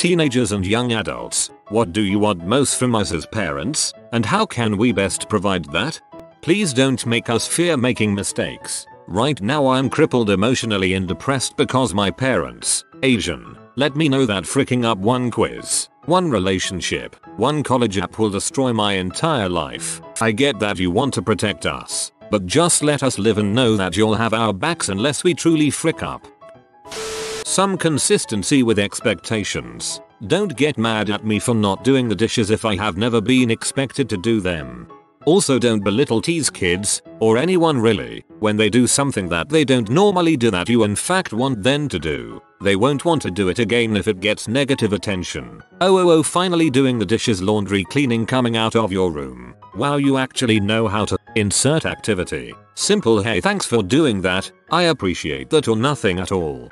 Teenagers and young adults, what do you want most from us as parents, and how can we best provide that? Please don't make us fear making mistakes. Right now I'm crippled emotionally and depressed because my parents, Asian, let me know that freaking up one quiz, one relationship, one college app will destroy my entire life. I get that you want to protect us, but just let us live and know that you'll have our backs unless we truly frick up. Some consistency with expectations. Don't get mad at me for not doing the dishes if I have never been expected to do them. Also don't tease kids, or anyone really, when they do something that they don't normally do that you in fact want them to do. They won't want to do it again if it gets negative attention. Oh, finally doing the dishes, laundry, cleaning, coming out of your room. Wow, you actually know how to insert activity. Simple hey thanks for doing that, I appreciate that, or nothing at all.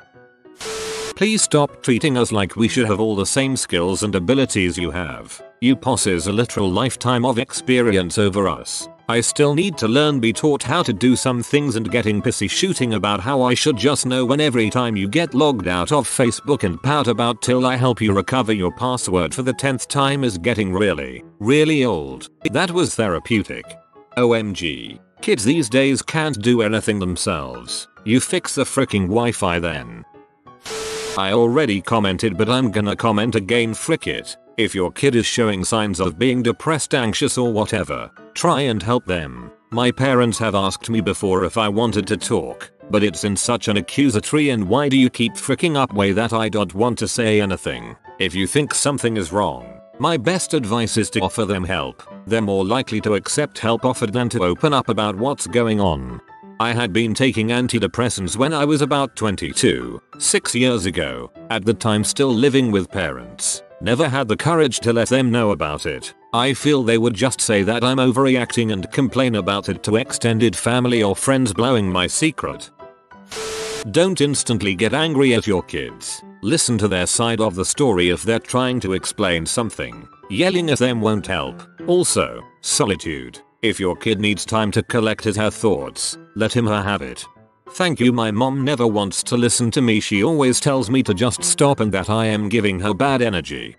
Please stop treating us like we should have all the same skills and abilities you have. You possess a literal lifetime of experience over us. I still need to learn, be taught how to do some things, and getting pissy shooting about how I should just know when every time you get logged out of Facebook and pout about till I help you recover your password for the 10th time is getting really, really old. That was therapeutic. OMG. Kids these days can't do anything themselves. You fix the freaking Wi-Fi then. I already commented but I'm gonna comment again, frick it. If your kid is showing signs of being depressed, anxious or whatever, try and help them. My parents have asked me before if I wanted to talk, but it's in such an accusatory and why do you keep fricking up way that I don't want to say anything. If you think something is wrong, my best advice is to offer them help. They're more likely to accept help offered than to open up about what's going on. I had been taking antidepressants when I was about 22, 6 years ago, at the time still living with parents. Never had the courage to let them know about it. I feel they would just say that I'm overreacting and complain about it to extended family or friends, blowing my secret. Don't instantly get angry at your kids. Listen to their side of the story if they're trying to explain something. Yelling at them won't help. Also, solitude. If your kid needs time to collect her thoughts, let her have it. Thank you, my mom never wants to listen to me. She always tells me to just stop and that I am giving her bad energy.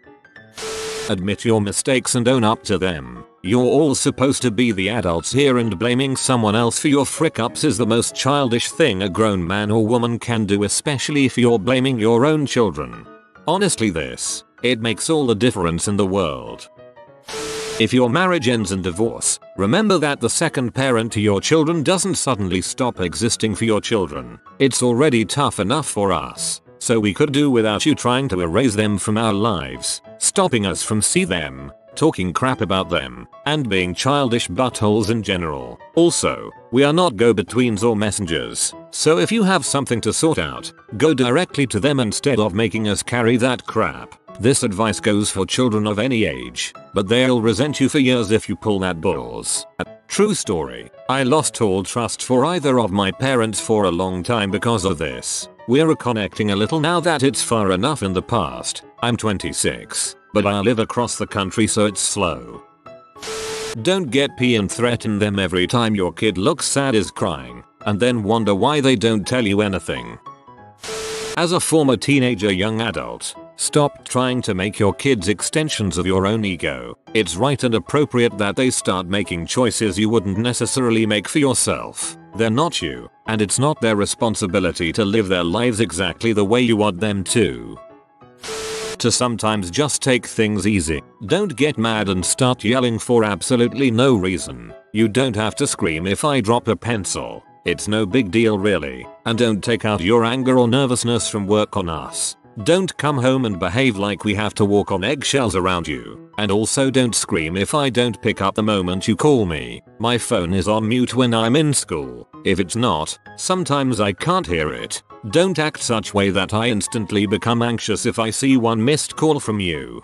Admit your mistakes and own up to them. You're all supposed to be the adults here, and blaming someone else for your frick-ups is the most childish thing a grown man or woman can do, especially if you're blaming your own children. Honestly, it makes all the difference in the world. If your marriage ends in divorce, remember that the second parent to your children doesn't suddenly stop existing for your children. It's already tough enough for us, so we could do without you trying to erase them from our lives, stopping us from see them, talking crap about them, and being childish buttholes in general. Also, we are not go-betweens or messengers, so if you have something to sort out, go directly to them instead of making us carry that crap. This advice goes for children of any age, but they'll resent you for years if you pull that balls. True story. I lost all trust for either of my parents for a long time because of this. We're reconnecting a little now that it's far enough in the past. I'm 26, but I live across the country so it's slow. Don't get pee and threaten them every time your kid looks sad, is crying, and then wonder why they don't tell you anything. As a former teenager, young adult, stop trying to make your kids extensions of your own ego. It's right and appropriate that they start making choices you wouldn't necessarily make for yourself. They're not you, and it's not their responsibility to live their lives exactly the way you want them to. To sometimes just take things easy. Don't get mad and start yelling for absolutely no reason. You don't have to scream if I drop a pencil. It's no big deal really. And don't take out your anger or nervousness from work on us. Don't come home and behave like we have to walk on eggshells around you. And also don't scream if I don't pick up the moment you call me. My phone is on mute when I'm in school. If it's not, sometimes I can't hear it. Don't act such way that I instantly become anxious if I see one missed call from you.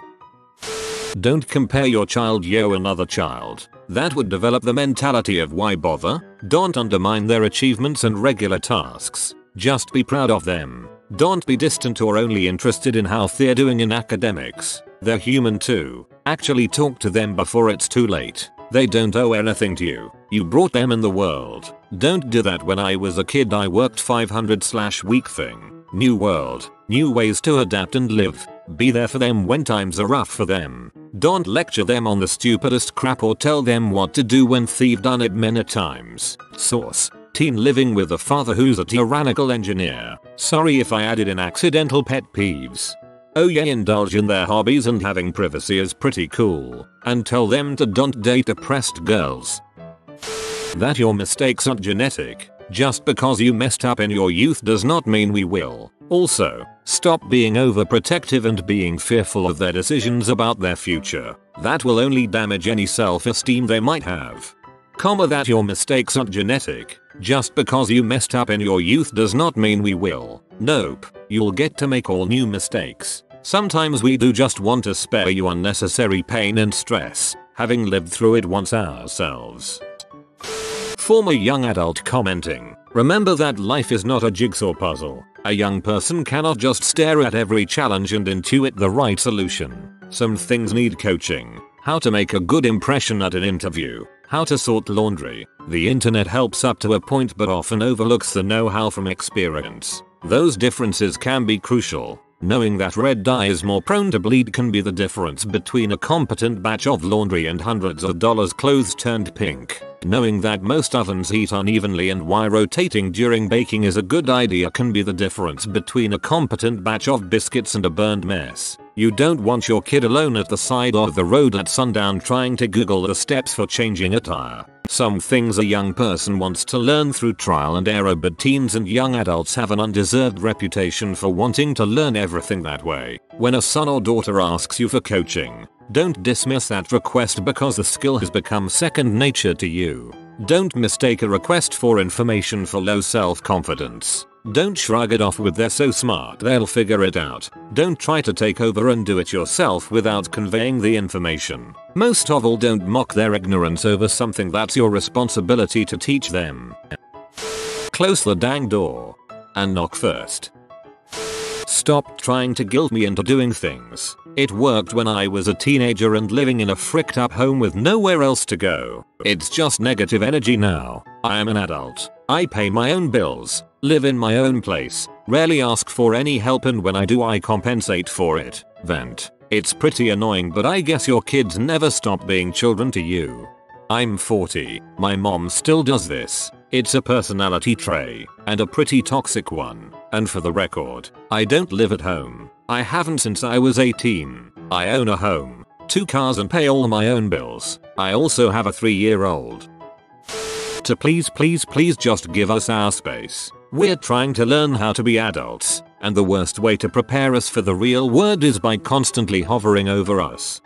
Don't compare your child to another child. That would develop the mentality of why bother? Don't undermine their achievements and regular tasks. Just be proud of them. Don't be distant or only interested in how they're doing in academics. They're human too. Actually talk to them before it's too late. They don't owe anything to you. You brought them in the world. Don't do that. When I was a kid I worked 500/week thing. New world, new ways to adapt and live. Be there for them when times are rough for them. Don't lecture them on the stupidest crap or tell them what to do when they've done it many times. Source: teen living with a father who's a tyrannical engineer. Sorry if I added in accidental pet peeves. Oh yeah, indulge in their hobbies and having privacy is pretty cool. And tell them to don't date depressed girls. That your mistakes aren't genetic. Just because you messed up in your youth does not mean we will. Also, stop being overprotective and being fearful of their decisions about their future. That will only damage any self-esteem they might have. That your mistakes aren't genetic. Just because you messed up in your youth does not mean we will. Nope, you'll get to make all new mistakes. Sometimes we do just want to spare you unnecessary pain and stress, having lived through it once ourselves. Former young adult commenting: remember that life is not a jigsaw puzzle. A young person cannot just stare at every challenge and intuit the right solution. Some things need coaching. How to make a good impression at an interview. How to sort laundry. The internet helps up to a point but often overlooks the know-how from experience. Those differences can be crucial. Knowing that red dye is more prone to bleed can be the difference between a competent batch of laundry and hundreds of dollars clothes turned pink. Knowing that most ovens heat unevenly and why rotating during baking is a good idea can be the difference between a competent batch of biscuits and a burned mess. You don't want your kid alone at the side of the road at sundown trying to Google the steps for changing a tire. Some things a young person wants to learn through trial and error, but teens and young adults have an undeserved reputation for wanting to learn everything that way. When a son or daughter asks you for coaching, don't dismiss that request because the skill has become second nature to you. Don't mistake a request for information for low self-confidence. Don't shrug it off with "they're so smart they'll figure it out." Don't try to take over and do it yourself without conveying the information. Most of all, don't mock their ignorance over something that's your responsibility to teach them. Close the dang door and knock first. Stop trying to guilt me into doing things. It worked when I was a teenager and living in a fricked up home with nowhere else to go. It's just negative energy now. I am an adult. I pay my own bills, live in my own place, rarely ask for any help, and when I do I compensate for it. Vent. It's pretty annoying, but I guess your kids never stop being children to you. I'm 40. My mom still does this. It's a personality trait, and a pretty toxic one. And for the record, I don't live at home. I haven't since I was 18. I own a home, 2 cars, and pay all my own bills. I also have a 3-year-old. To please just give us our space. We're trying to learn how to be adults, and the worst way to prepare us for the real world is by constantly hovering over us.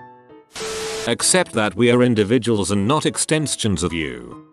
Accept that we are individuals and not extensions of you.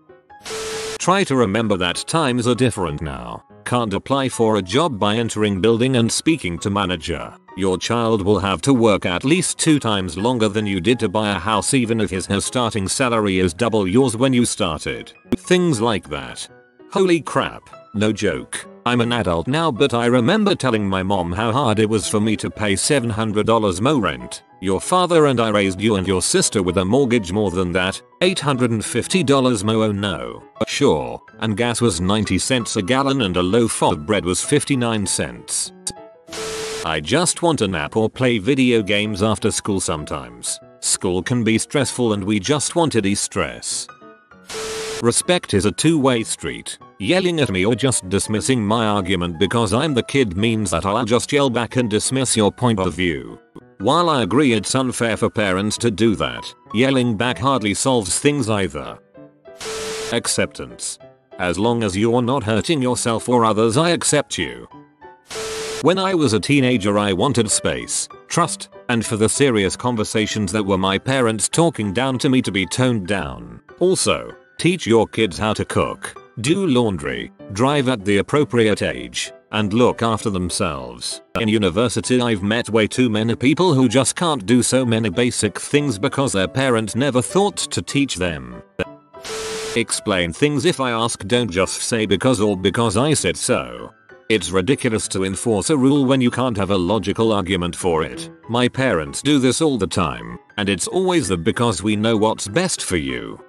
Try to remember that times are different now. Can't apply for a job by entering building and speaking to manager. Your child will have to work at least 2 times longer than you did to buy a house, even if her starting salary is double yours when you started. Things like that. Holy crap, no joke. I'm an adult now, but I remember telling my mom how hard it was for me to pay $700 more rent. Your father and I raised you and your sister with a mortgage more than that, $850 more. Oh no. Sure, and gas was 90 cents a gallon and a loaf of bread was 59 cents. I just want a nap or play video games after school sometimes. School can be stressful and we just want to de-stress. Respect is a two-way street. Yelling at me or just dismissing my argument because I'm the kid means that I'll just yell back and dismiss your point of view. While I agree it's unfair for parents to do that, yelling back hardly solves things either. Acceptance. As long as you're not hurting yourself or others, I accept you. When I was a teenager, I wanted space, trust, and for the serious conversations that were my parents talking down to me to be toned down. Also, teach your kids how to cook, do laundry, drive at the appropriate age, and look after themselves. In university, I've met way too many people who just can't do so many basic things because their parents never thought to teach them. Explain things if I ask, don't just say because or because I said so. It's ridiculous to enforce a rule when you can't have a logical argument for it. My parents do this all the time, and it's always the because we know what's best for you.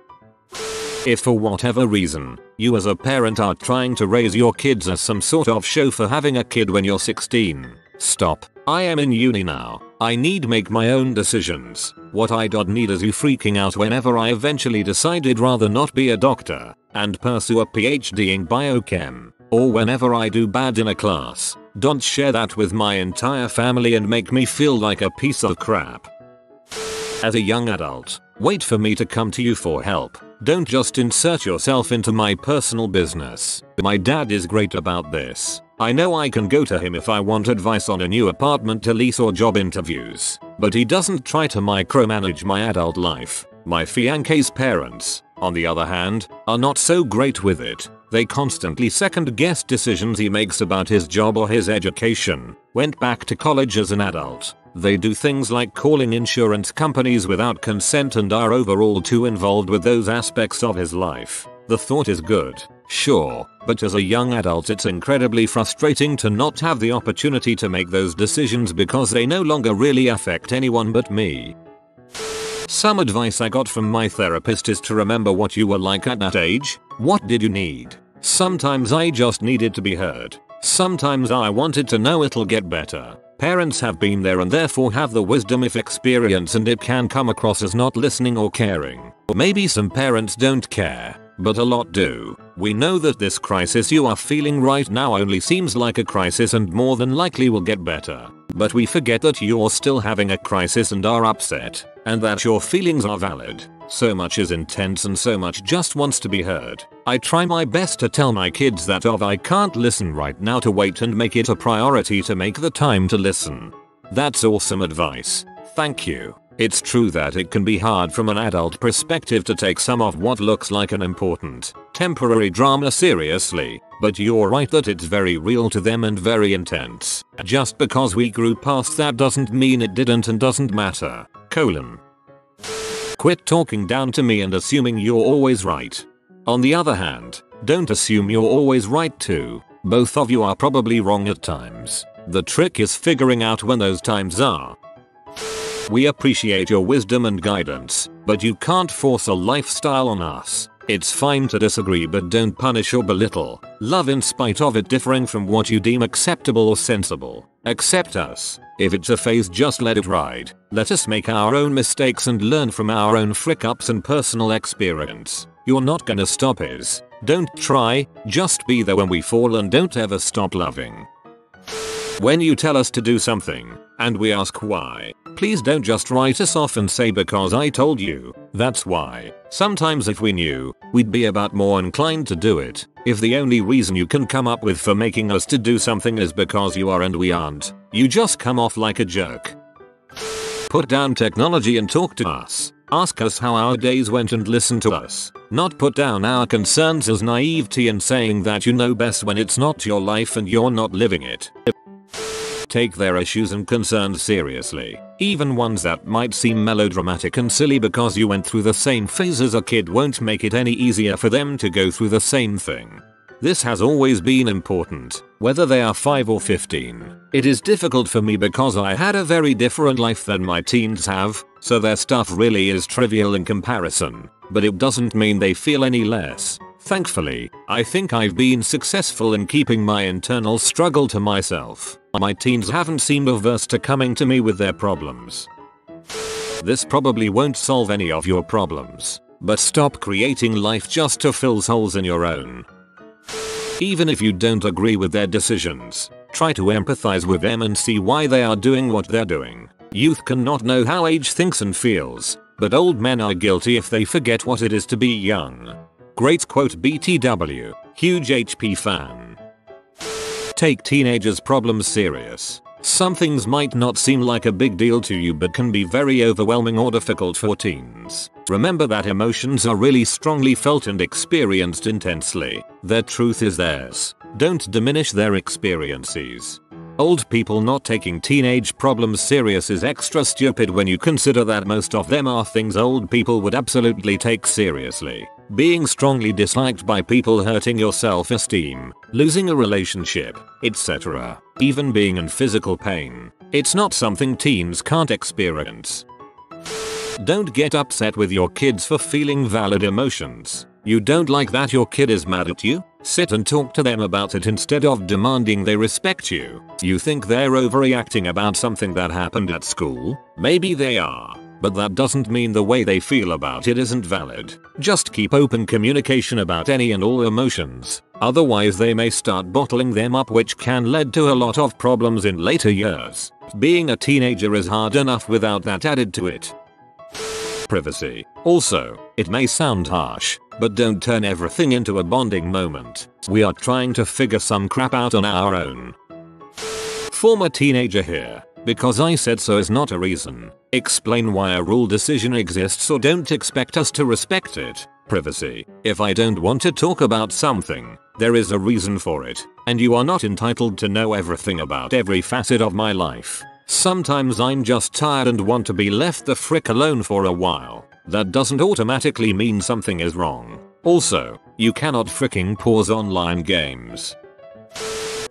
If for whatever reason, you as a parent are trying to raise your kids as some sort of show for having a kid when you're 16, stop. I am in uni now. I need make my own decisions. What I don't need is you freaking out whenever I eventually decided rather not be a doctor and pursue a PhD in biochem, or whenever I do bad in a class. Don't share that with my entire family and make me feel like a piece of crap. As a young adult, wait for me to come to you for help. Don't just insert yourself into my personal business. My dad is great about this. I know I can go to him if I want advice on a new apartment to lease or job interviews, but he doesn't try to micromanage my adult life. My fiance's parents, on the other hand, are not so great with it. They constantly second guess decisions he makes about his job or his education. Went back to college as an adult. They do things like calling insurance companies without consent and are overall too involved with those aspects of his life. The thought is good, sure, but as a young adult it's incredibly frustrating to not have the opportunity to make those decisions because they no longer really affect anyone but me. Some advice I got from my therapist is to remember what you were like at that age. What did you need? Sometimes I just needed to be heard. Sometimes I wanted to know it'll get better. Parents have been there and therefore have the wisdom if experience, and it can come across as not listening or caring. Or maybe some parents don't care, but a lot do. We know that this crisis you are feeling right now only seems like a crisis and more than likely will get better. But we forget that you're still having a crisis and are upset, and that your feelings are valid. So much is intense and so much just wants to be heard. I try my best to tell my kids that if I can't listen right now, to wait and make it a priority to make the time to listen. That's awesome advice. Thank you. It's true that it can be hard from an adult perspective to take some of what looks like an important, temporary drama seriously, but you're right that it's very real to them and very intense. Just because we grew past that doesn't mean it didn't and doesn't matter. Quit talking down to me and assuming you're always right. On the other hand, don't assume you're always right too. Both of you are probably wrong at times. The trick is figuring out when those times are. We appreciate your wisdom and guidance, but you can't force a lifestyle on us. It's fine to disagree, but don't punish or belittle. Love in spite of it differing from what you deem acceptable or sensible. Accept us. If it's a phase, just let it ride. Let us make our own mistakes and learn from our own frick-ups and personal experience. You're not gonna stop us. Don't try, just be there when we fall and don't ever stop loving. When you tell us to do something, and we ask why, please don't just write us off and say because I told you, that's why. Sometimes if we knew, we'd be about more inclined to do it. If the only reason you can come up with for making us to do something is because you are and we aren't, you just come off like a jerk. Put down technology and talk to us. Ask us how our days went and listen to us. Not put down our concerns as naivety and saying that you know best when it's not your life and you're not living it. Take their issues and concerns seriously, even ones that might seem melodramatic and silly because you went through the same phase as a kid won't make it any easier for them to go through the same thing. This has always been important, whether they are 5 or 15. It is difficult for me because I had a very different life than my teens have, so their stuff really is trivial in comparison, but it doesn't mean they feel any less. Thankfully, I think I've been successful in keeping my internal struggle to myself. My teens haven't seemed averse to coming to me with their problems. This probably won't solve any of your problems, but stop creating life just to fill holes in your own. Even if you don't agree with their decisions, try to empathize with them and see why they are doing what they're doing. Youth cannot know how age thinks and feels, but old men are guilty if they forget what it is to be young. Great quote BTW, huge HP fan. Take teenagers' problems serious. Some things might not seem like a big deal to you but can be very overwhelming or difficult for teens. Remember that emotions are really strongly felt and experienced intensely. Their truth is theirs. Don't diminish their experiences. Old people not taking teenage problems serious is extra stupid when you consider that most of them are things old people would absolutely take seriously. Being strongly disliked by people, hurting your self-esteem, losing a relationship, etc. Even being in physical pain. It's not something teens can't experience. Don't get upset with your kids for feeling valid emotions. You don't like that your kid is mad at you? Sit and talk to them about it instead of demanding they respect you. You think they're overreacting about something that happened at school? Maybe they are. But that doesn't mean the way they feel about it isn't valid. Just keep open communication about any and all emotions. Otherwise they may start bottling them up, which can lead to a lot of problems in later years. Being a teenager is hard enough without that added to it. Privacy. Also, it may sound harsh, but don't turn everything into a bonding moment. We are trying to figure some crap out on our own. Former teenager here. Because I said so is not a reason. Explain why a rule decision exists or don't expect us to respect it. Privacy. If I don't want to talk about something, there is a reason for it, and you are not entitled to know everything about every facet of my life. Sometimes I'm just tired and want to be left the frick alone for a while. That doesn't automatically mean something is wrong. Also, you cannot fricking pause online games.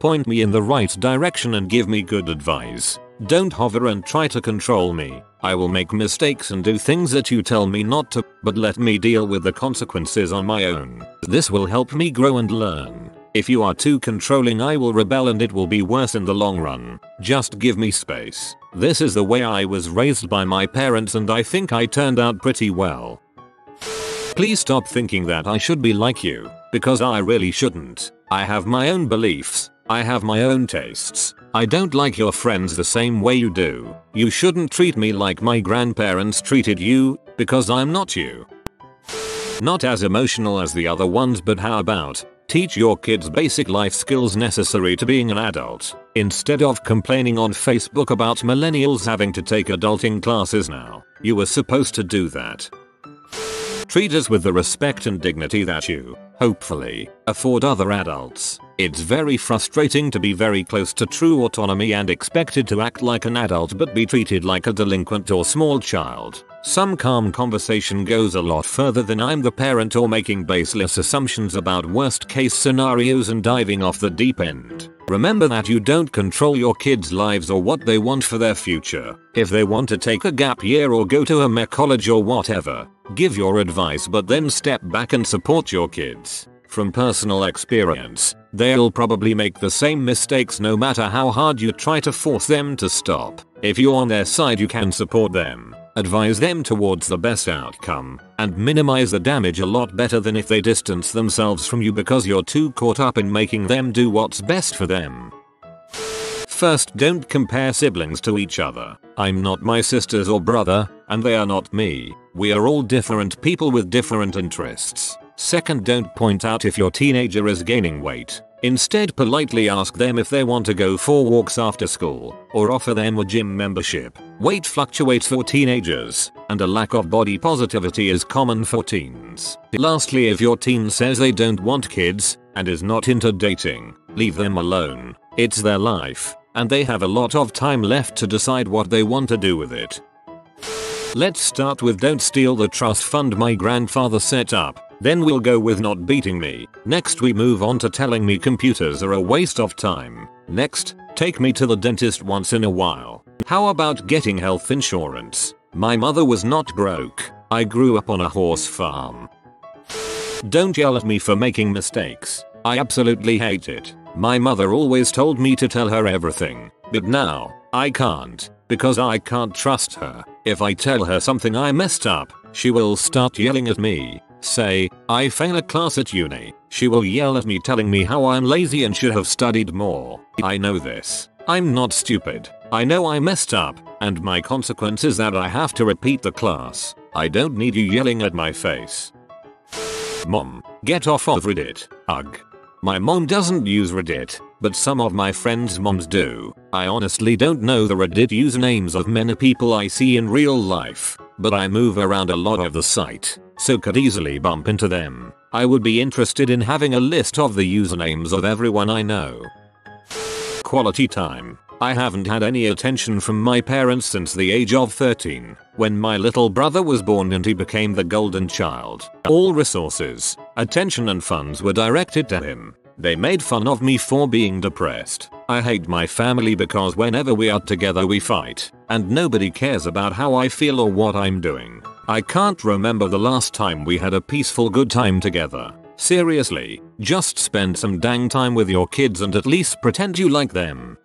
Point me in the right direction and give me good advice. Don't hover and try to control me. I will make mistakes and do things that you tell me not to, but let me deal with the consequences on my own. This will help me grow and learn. If you are too controlling, I will rebel and it will be worse in the long run. Just give me space. This is the way I was raised by my parents and I think I turned out pretty well. Please stop thinking that I should be like you, because I really shouldn't. I have my own beliefs. I have my own tastes. I don't like your friends the same way you do. You shouldn't treat me like my grandparents treated you, because I'm not you. Not as emotional as the other ones, but how about teach your kids basic life skills necessary to being an adult, instead of complaining on Facebook about millennials having to take adulting classes now. You were supposed to do that. Treat us with the respect and dignity that you, hopefully, afford other adults. It's very frustrating to be very close to true autonomy and expected to act like an adult but be treated like a delinquent or small child. Some calm conversation goes a lot further than I'm the parent or making baseless assumptions about worst case scenarios and diving off the deep end. Remember that you don't control your kids' lives or what they want for their future. If they want to take a gap year or go to a college or whatever, give your advice but then step back and support your kids. From personal experience, they'll probably make the same mistakes no matter how hard you try to force them to stop. If you're on their side, you can support them, advise them towards the best outcome, and minimize the damage a lot better than if they distance themselves from you because you're too caught up in making them do what's best for them. First, don't compare siblings to each other. I'm not my sisters or brother, and they are not me. We are all different people with different interests. Second, don't point out if your teenager is gaining weight. Instead, politely ask them if they want to go for walks after school, or offer them a gym membership. Weight fluctuates for teenagers, and a lack of body positivity is common for teens. Lastly, if your teen says they don't want kids, and is not into dating, leave them alone. It's their life, and they have a lot of time left to decide what they want to do with it. Let's start with don't steal the trust fund my grandfather set up. Then we'll go with not beating me. Next we move on to telling me computers are a waste of time. Next, take me to the dentist once in a while. How about getting health insurance? My mother was not broke. I grew up on a horse farm. Don't yell at me for making mistakes. I absolutely hate it. My mother always told me to tell her everything, but now, I can't, because I can't trust her. If I tell her something I messed up, she will start yelling at me. Say, I fail a class at uni. She will yell at me telling me how I'm lazy and should have studied more. I know this. I'm not stupid. I know I messed up, and my consequence is that I have to repeat the class. I don't need you yelling at my face. Mom, get off of Reddit. Ugh. My mom doesn't use Reddit, but some of my friends' moms do. I honestly don't know the Reddit usernames of many people I see in real life, but I move around a lot of the site, so could easily bump into them. I would be interested in having a list of the usernames of everyone I know. Quality time. I haven't had any attention from my parents since the age of 13, when my little brother was born and he became the golden child. All resources, attention and funds were directed to him. They made fun of me for being depressed. I hate my family because whenever we are together we fight, and nobody cares about how I feel or what I'm doing. I can't remember the last time we had a peaceful good time together. Seriously, just spend some dang time with your kids and at least pretend you like them.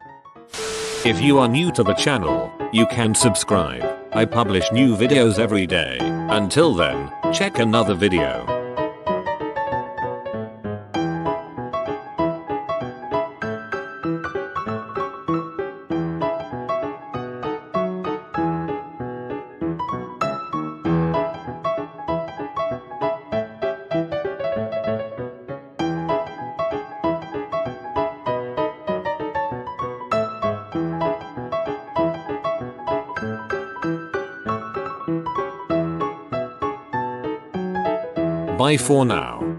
If you are new to the channel, you can subscribe. I publish new videos every day. Until then, check another video. Bye for now.